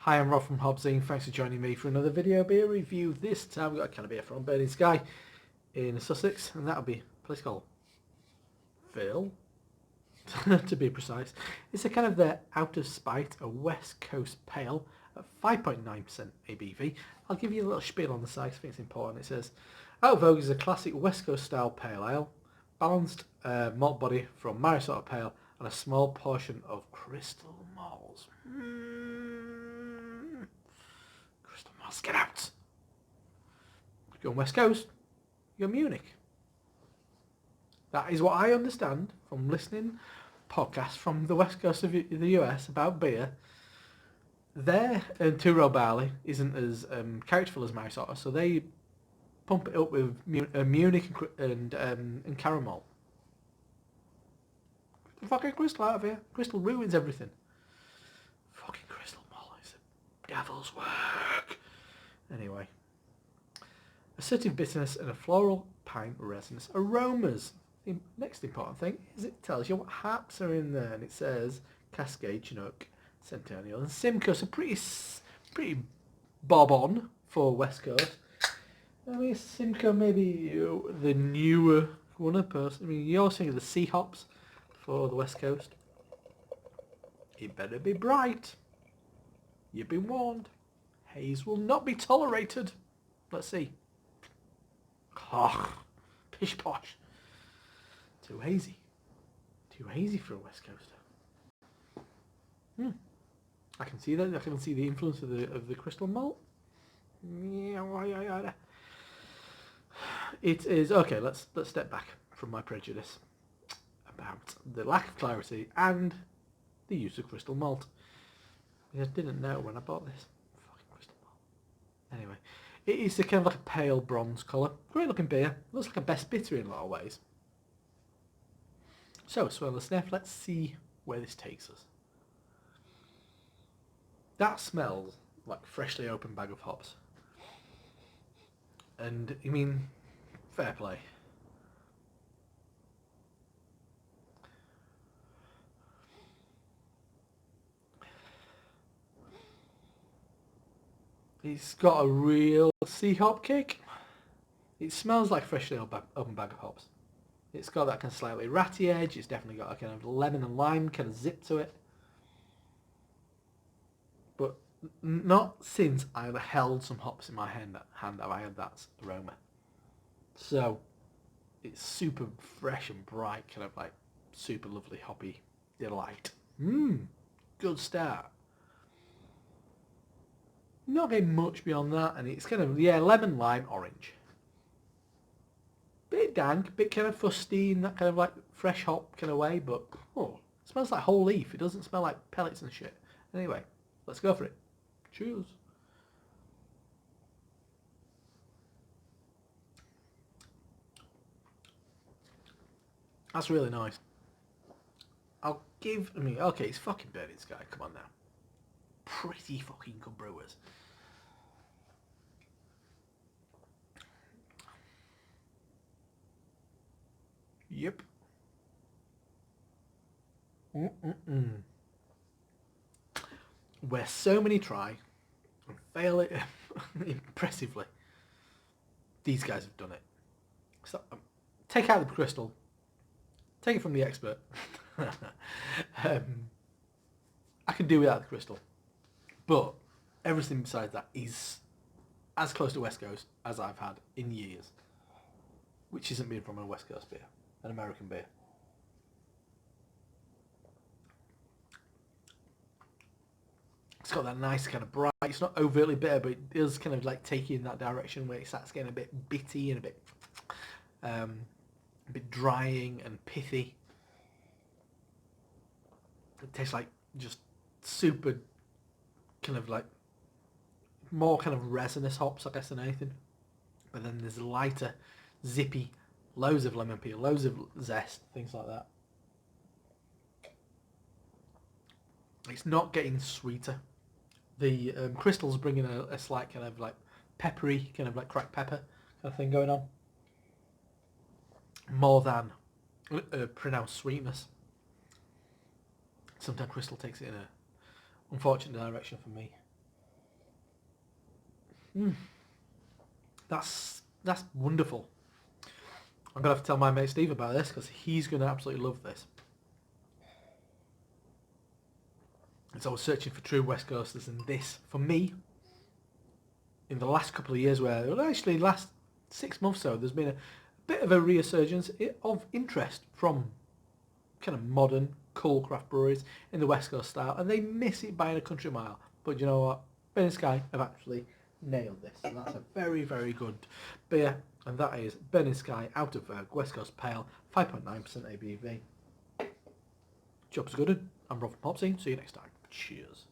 Hi, I'm Rob from HopZine. Thanks for joining me for another video beer review. This time we've got a can of beer from Burning Sky in Sussex, and that'll be a place called Phil, to be precise. It's a kind of the Out of Spite, a West Coast Pale at 5.9% ABV. I'll give you a little spiel on the side, I think it's important. It says, Out of Vogue is a classic West Coast style pale ale, balanced malt body from Marisota Pale and a small portion of crystal malts. Crystal malts, get out! If you're on West Coast, you're Munich. That is what I understand from listening podcasts from the West Coast of the US about beer. Their two-row barley isn't as characterful as Marisota, so they pump it up with Munich and caramel. Fucking Crystal out of here. Crystal ruins everything. Fucking Crystal malt is the devil's work. Anyway. Assertive bitterness and a floral pine resinous aromas. The next important thing is it tells you what hops are in there, and it says Cascade, Chinook, Centennial, and Simcoe. So pretty bob on for West Coast. I mean, Simcoe maybe the newer one of person. I mean, you're thinking of the sea hops for the West Coast. It better be bright. You've been warned. Haze will not be tolerated. Let's see. Oh, pish posh. Too hazy. Too hazy for a West Coaster. I can see that. I can see the influence of the crystal malt. It is okay. Let's step back from my prejudice about the lack of clarity and the use of crystal malt. I didn't know when I bought this. Fucking crystal malt. Anyway, it is kind of like a pale bronze colour. Great looking beer. Looks like a best bitter in a lot of ways. So, swirl a sniff. Let's see where this takes us. That smells like freshly opened bag of hops. And, I mean, fair play. It's got a real sea hop kick. It smells like freshly opened bag of hops. It's got that kind of slightly ratty edge. It's definitely got a kind of lemon and lime kind of zip to it. But not since I held some hops in my hand have I had that aroma. So it's super fresh and bright, kind of like super lovely hoppy delight. Good start. Not getting much beyond that, and it's kind of, lemon, lime, orange. Bit dank, bit kind of fusty in that kind of like fresh hop kind of way, but it smells like whole leaf. It doesn't smell like pellets and shit. Anyway, let's go for it. Cheers. That's really nice. Okay, it's fucking Burning Sky. Come on now. Pretty fucking good brewers. Yep. Where so many try and fail it impressively, these guys have done it. So take out the crystal. Take it from the expert. I can do without the crystal. But everything besides that is as close to West Coast as I've had in years. Which isn't being from a West Coast beer. An American beer. It's got that nice kind of bright, it's not overtly bitter, but it does kind of like take you in that direction where it starts getting a bit bitty and a bit drying and pithy. It tastes like just super kind of like more kind of resinous hops, I guess, than anything. But then there's lighter, zippy, loads of lemon peel, loads of zest, things like that. It's not getting sweeter. The crystals bringing a slight kind of like peppery, kind of like cracked pepper kind of thing going on. More than pronounced sweetness. Sometimes crystal takes it in a unfortunate direction for me. That's wonderful. I'm going to have to tell my mate Steve about this because he's going to absolutely love this. And so I was searching for true West Coasters, and this, for me, in the last couple of years, well, actually last 6 months or so, there's been a bit of a resurgence of interest from kind of modern, cool craft breweries in the West Coast style, and they miss it by a country mile. But you know what? Ben and Sky have actually nailed this, and that's a very, very good beer, and that is Ben and Sky out of Vogue, West Coast Pale, 5.9% ABV. Job's good. I'm Rob from HopZine. See you next time. Cheers.